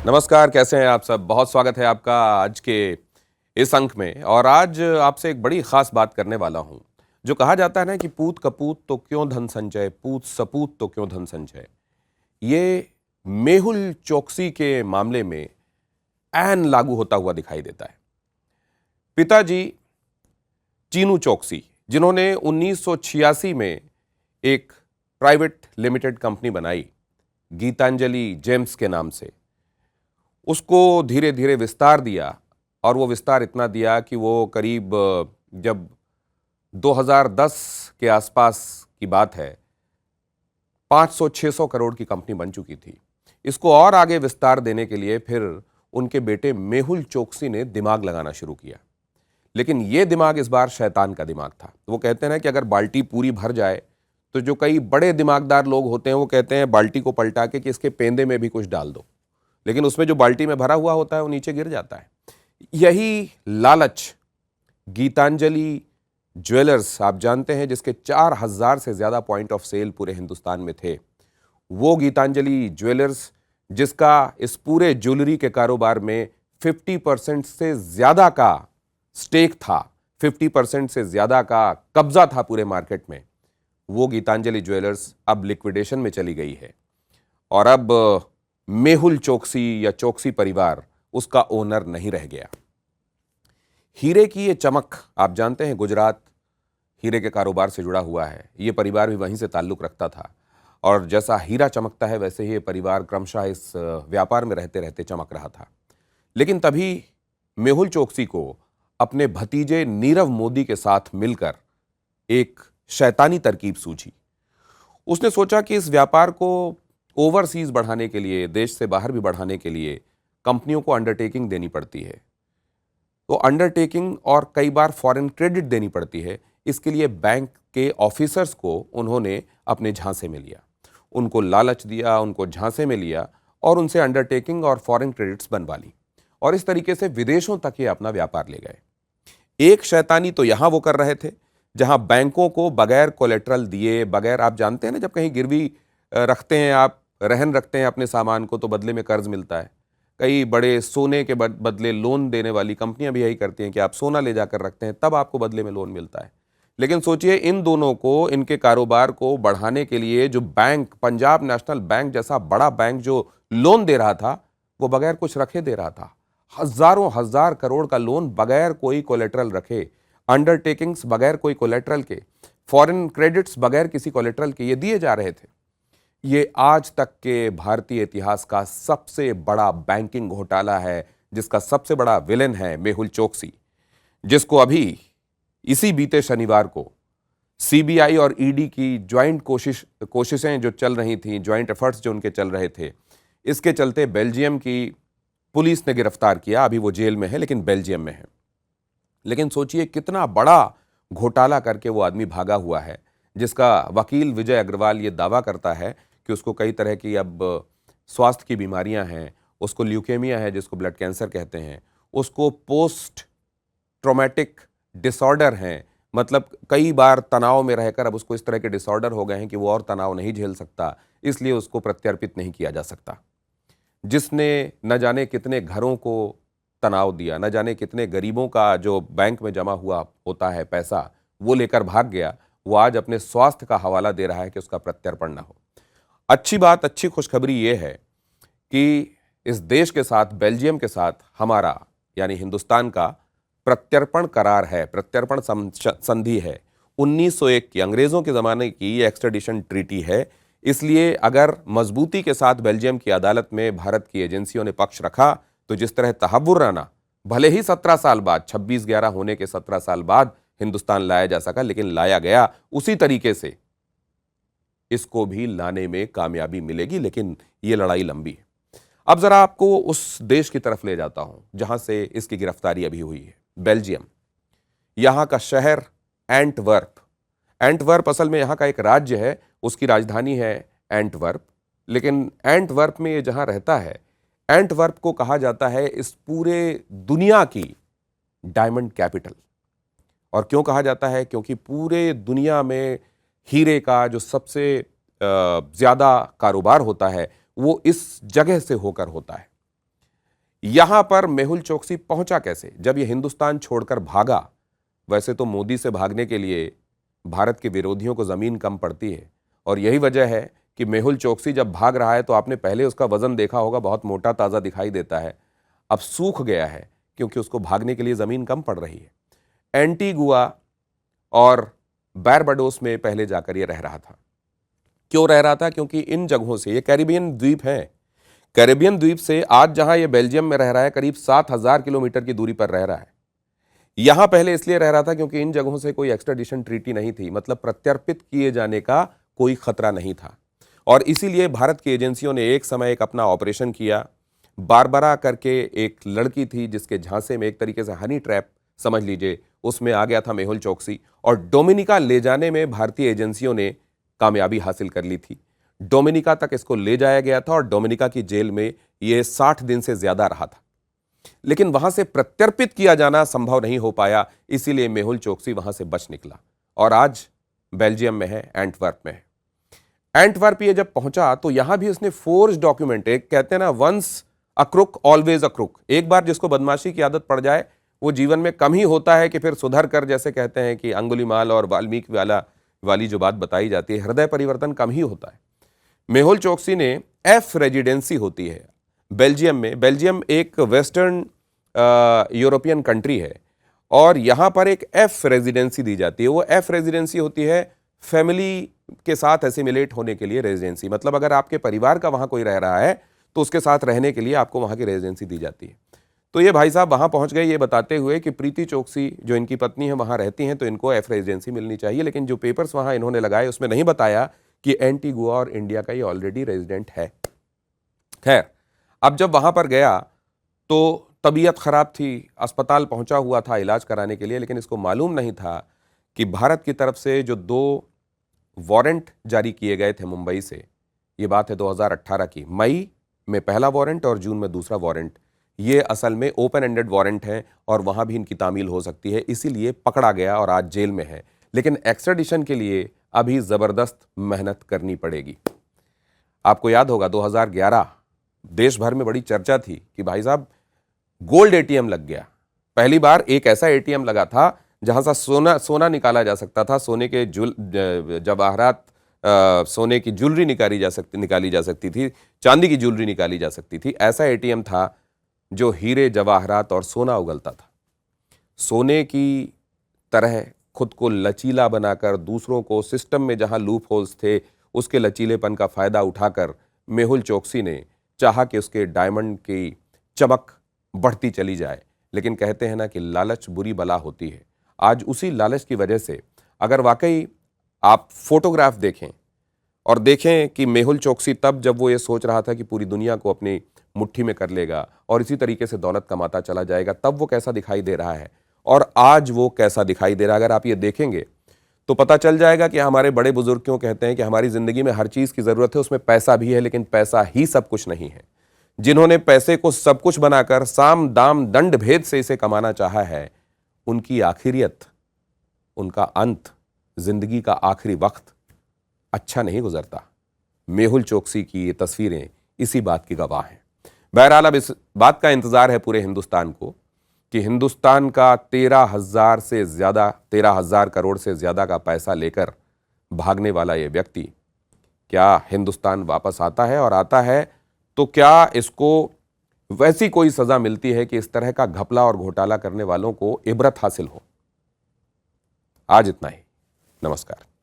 नमस्कार, कैसे हैं आप सब। बहुत स्वागत है आपका आज के इस अंक में। और आज आपसे एक बड़ी खास बात करने वाला हूं। जो कहा जाता है ना कि पूत कपूत तो क्यों धन संचय, पूत सपूत तो क्यों धन संचय, ये मेहुल चोकसी के मामले में ऐन लागू होता हुआ दिखाई देता है। पिताजी चीनू चोकसी, जिन्होंने 1986 में एक प्राइवेट लिमिटेड कंपनी बनाई गीतांजलि जेम्स के नाम से, उसको धीरे धीरे विस्तार दिया। और वो विस्तार इतना दिया कि वो करीब जब 2010 के आसपास की बात है, 500-600 करोड़ की कंपनी बन चुकी थी। इसको और आगे विस्तार देने के लिए फिर उनके बेटे मेहुल चोकसी ने दिमाग लगाना शुरू किया। लेकिन ये दिमाग इस बार शैतान का दिमाग था। वो कहते हैं ना कि अगर बाल्टी पूरी भर जाए तो जो कई बड़े दिमागदार लोग होते हैं वो कहते हैं बाल्टी को पलटा के कि इसके पेंदे में भी कुछ डाल दो, लेकिन उसमें जो बाल्टी में भरा हुआ होता है वो नीचे गिर जाता है। यही लालच गीतांजलि ज्वेलर्स, आप जानते हैं, जिसके 4000 से ज्यादा पॉइंट ऑफ सेल पूरे हिंदुस्तान में थे, वो गीतांजलि ज्वेलर्स जिसका इस पूरे ज्वेलरी के कारोबार में 50% से ज्यादा का स्टेक था, 50% से ज्यादा का कब्जा था पूरे मार्केट में, वो गीतांजलि ज्वेलर्स अब लिक्विडेशन में चली गई है। और अब मेहुल चोकसी या चोकसी परिवार उसका ओनर नहीं रह गया। हीरे की ये चमक, आप जानते हैं, गुजरात हीरे के कारोबार से जुड़ा हुआ है। ये परिवार भी वहीं से ताल्लुक रखता था। और जैसा हीरा चमकता है वैसे ही ये परिवार क्रमशः इस व्यापार में रहते रहते चमक रहा था। लेकिन तभी मेहुल चोकसी को अपने भतीजे नीरव मोदी के साथ मिलकर एक शैतानी तरकीब सूझी। उसने सोचा कि इस व्यापार को ओवरसीज बढ़ाने के लिए, देश से बाहर भी बढ़ाने के लिए कंपनियों को अंडरटेकिंग देनी पड़ती है। तो अंडरटेकिंग और कई बार फॉरेन क्रेडिट देनी पड़ती है। इसके लिए बैंक के ऑफिसर्स को उन्होंने अपने झांसे में लिया, उनको लालच दिया, उनको झांसे में लिया और उनसे अंडरटेकिंग और फॉरेन क्रेडिट्स बनवा ली। और इस तरीके से विदेशों तक ये अपना व्यापार ले गए। एक शैतानी तो यहां वो कर रहे थे जहां बैंकों को बगैर कोलेट्रल दिए, बगैर, आप जानते हैं ना, जब कहीं गिरवी रखते हैं, आप रहन रखते हैं अपने सामान को, तो बदले में कर्ज मिलता है। कई बड़े सोने के बदले लोन देने वाली कंपनियां भी यही करती हैं कि आप सोना ले जाकर रखते हैं, तब आपको बदले में लोन मिलता है। लेकिन सोचिए, इन दोनों को, इनके कारोबार को बढ़ाने के लिए जो बैंक, पंजाब नेशनल बैंक जैसा बड़ा बैंक जो लोन दे रहा था, वो बगैर कुछ रखे दे रहा था। हजारों हजार करोड़ का लोन बगैर कोई कोलेट्रल रखे, अंडरटेकिंग्स बगैर कोई कोलेट्रल के, फॉरेन क्रेडिट्स बगैर किसी कोलेट्रल के, ये दिए जा रहे थे। ये आज तक के भारतीय इतिहास का सबसे बड़ा बैंकिंग घोटाला है, जिसका सबसे बड़ा विलेन है मेहुल चोकसी, जिसको अभी इसी बीते शनिवार को सीबीआई और ईडी की ज्वाइंट कोशिशें जो चल रही थी, ज्वाइंट एफर्ट्स जो उनके चल रहे थे, इसके चलते बेल्जियम की पुलिस ने गिरफ्तार किया। अभी वो जेल में है, लेकिन बेल्जियम में है। लेकिन सोचिए कितना बड़ा घोटाला करके वो आदमी भागा हुआ है, जिसका वकील विजय अग्रवाल ये दावा करता है कि उसको कई तरह की अब स्वास्थ्य की बीमारियां हैं, उसको ल्यूकेमिया है जिसको ब्लड कैंसर कहते हैं, उसको पोस्ट ट्रॉमेटिक डिसऑर्डर हैं, मतलब कई बार तनाव में रहकर अब उसको इस तरह के डिसऑर्डर हो गए हैं कि वो और तनाव नहीं झेल सकता, इसलिए उसको प्रत्यर्पित नहीं किया जा सकता। जिसने न जाने कितने घरों को तनाव दिया, न जाने कितने गरीबों का जो बैंक में जमा हुआ होता है पैसा, वो लेकर भाग गया, वो आज अपने स्वास्थ्य का हवाला दे रहा है कि उसका प्रत्यर्पण न हो। अच्छी बात, अच्छी खुशखबरी ये है कि इस देश के साथ, बेल्जियम के साथ हमारा, यानी हिंदुस्तान का प्रत्यर्पण करार है, प्रत्यर्पण संधि है। 1901 की, अंग्रेजों के ज़माने की ये एक्सट्रेडिशन ट्रीटी है। इसलिए अगर मजबूती के साथ बेल्जियम की अदालत में भारत की एजेंसियों ने पक्ष रखा, तो जिस तरह तहव्वुर राना भले ही 17 साल बाद, 26/11 होने के 17 साल बाद हिंदुस्तान लाया जा सका, लेकिन लाया गया, उसी तरीके से इसको भी लाने में कामयाबी मिलेगी। लेकिन ये लड़ाई लंबी है। अब जरा आपको उस देश की तरफ ले जाता हूं जहां से इसकी गिरफ्तारी अभी हुई है, बेल्जियम। यहां का शहर एंटवर्प। एंटवर्प असल में यहां का एक राज्य है, उसकी राजधानी है एंटवर्प। लेकिन एंटवर्प में ये जहां रहता है, एंटवर्प को कहा जाता है इस पूरे दुनिया की डायमंड कैपिटल। और क्यों कहा जाता है? क्योंकि पूरे दुनिया में हीरे का जो सबसे ज्यादा कारोबार होता है वो इस जगह से होकर होता है। यहां पर मेहुल चोकसी पहुंचा कैसे, जब यह हिंदुस्तान छोड़कर भागा। वैसे तो मोदी से भागने के लिए भारत के विरोधियों को जमीन कम पड़ती है, और यही वजह है कि मेहुल चोकसी जब भाग रहा है तो आपने पहले उसका वजन देखा होगा, बहुत मोटा ताजा दिखाई देता है। अब सूख गया है क्योंकि उसको भागने के लिए जमीन कम पड़ रही है। एंटीगुआ और बारबाडोस में पहले जाकर ये रह रहा था। क्यों रह रहा था? क्योंकि इन जगहों से, ये कैरिबियन द्वीप हैं, कैरिबियन द्वीप से आज जहां ये बेल्जियम में रह रहा है करीब 7,000 किलोमीटर की दूरी पर रह रहा है। यहां पहले इसलिए रह रहा था क्योंकि इन जगहों से कोई एक्सट्राडिशन ट्रीटी नहीं थी, मतलब प्रत्यर्पित किए जाने का कोई खतरा नहीं था। और इसीलिए भारत की एजेंसियों ने एक समय एक अपना ऑपरेशन किया। बारबरा करके एक लड़की थी जिसके झांसे में, एक तरीके से हनी ट्रैप समझ लीजिए, उसमें आ गया था मेहुल चोकसी, और डोमिनिका ले जाने में भारतीय एजेंसियों ने कामयाबी हासिल कर ली थी। डोमिनिका तक इसको ले जाया गया था और डोमिनिका की जेल में यह 60 दिन से ज्यादा रहा था, लेकिन वहां से प्रत्यर्पित किया जाना संभव नहीं हो पाया। इसीलिए मेहुल चोकसी वहां से बच निकला और आज बेल्जियम में है, एंटवर्प में है। एंटवर्प ये जब पहुंचा तो यहां भी उसने फोर्ज डॉक्यूमेंट, एक कहते हैं ना, once a crook always a crook, एक बार जिसको बदमाशी की आदत पड़ जाए वो जीवन में कम ही होता है कि फिर सुधर कर, जैसे कहते हैं कि अंगुलीमाल और वाल्मीकि वाली जो बात बताई जाती है, हृदय परिवर्तन कम ही होता है। मेहुल चोकसी ने एफ रेजिडेंसी होती है बेल्जियम में। बेल्जियम एक वेस्टर्न यूरोपियन कंट्री है और यहां पर एक एफ रेजिडेंसी दी जाती है। वो एफ रेजिडेंसी होती है फैमिली के साथ एसिमिलेट होने के लिए रेजिडेंसी, मतलब अगर आपके परिवार का वहां कोई रह रहा है तो उसके साथ रहने के लिए आपको वहां की रेजिडेंसी दी जाती है। तो ये भाई साहब वहां पहुंच गए ये बताते हुए कि प्रीति चोकसी जो इनकी पत्नी है वहां रहती हैं तो इनको एफ रेजिडेंसी मिलनी चाहिए, लेकिन जो पेपर्स वहां इन्होंने लगाए उसमें नहीं बताया कि एंटीगुआ और इंडिया का ये ऑलरेडी रेजिडेंट है। खैर, अब जब वहां पर गया तो तबीयत खराब थी, अस्पताल पहुंचा हुआ था इलाज कराने के लिए, लेकिन इसको मालूम नहीं था कि भारत की तरफ से जो 2 वारंट जारी किए गए थे मुंबई से, ये बात है 2018 की, मई में पहला वारंट और जून में दूसरा वारंट, ये असल में ओपन एंडेड वारंट हैं और वहां भी इनकी तामील हो सकती है, इसीलिए पकड़ा गया और आज जेल में है। लेकिन एक्स्ट्राडिशन के लिए अभी जबरदस्त मेहनत करनी पड़ेगी। आपको याद होगा 2011 देश भर में बड़ी चर्चा थी कि भाई साहब गोल्ड एटीएम लग गया। पहली बार एक ऐसा एटीएम लगा था जहां से सोना निकाला जा सकता था, सोने के जवाहरात, सोने की ज्वेलरी निकाली जा सकती थी, चांदी की ज्वेलरी निकाली जा सकती थी। ऐसा एटीएम था जो हीरे जवाहरात और सोना उगलता था। सोने की तरह खुद को लचीला बनाकर दूसरों को सिस्टम में जहां लूप होल्स थे उसके लचीलेपन का फायदा उठाकर मेहुल चोकसी ने चाहा कि उसके डायमंड की चमक बढ़ती चली जाए। लेकिन कहते हैं ना कि लालच बुरी बला होती है। आज उसी लालच की वजह से अगर वाकई आप फोटोग्राफ देखें और देखें कि मेहुल चोकसी तब जब वो ये सोच रहा था कि पूरी दुनिया को अपनी मुट्ठी में कर लेगा और इसी तरीके से दौलत कमाता चला जाएगा, तब वो कैसा दिखाई दे रहा है और आज वो कैसा दिखाई दे रहा है, अगर आप ये देखेंगे तो पता चल जाएगा कि हमारे बड़े बुजुर्ग क्यों कहते हैं कि हमारी जिंदगी में हर चीज की जरूरत है, उसमें पैसा भी है, लेकिन पैसा ही सब कुछ नहीं है। जिन्होंने पैसे को सब कुछ बनाकर साम दाम दंड भेद से इसे कमाना चाहा है, उनकी आखिरियत, उनका अंत, जिंदगी का आखिरी वक्त अच्छा नहीं गुजरता। मेहुल चोकसी की ये तस्वीरें इसी बात की गवाह हैं। बहरहाल अब इस बात का इंतजार है पूरे हिंदुस्तान को कि हिंदुस्तान का 13,000 करोड़ से ज्यादा का पैसा लेकर भागने वाला ये व्यक्ति क्या हिंदुस्तान वापस आता है, और आता है तो क्या इसको वैसी कोई सजा मिलती है कि इस तरह का घपला और घोटाला करने वालों को इबरत हासिल हो। आज इतना ही। नमस्कार।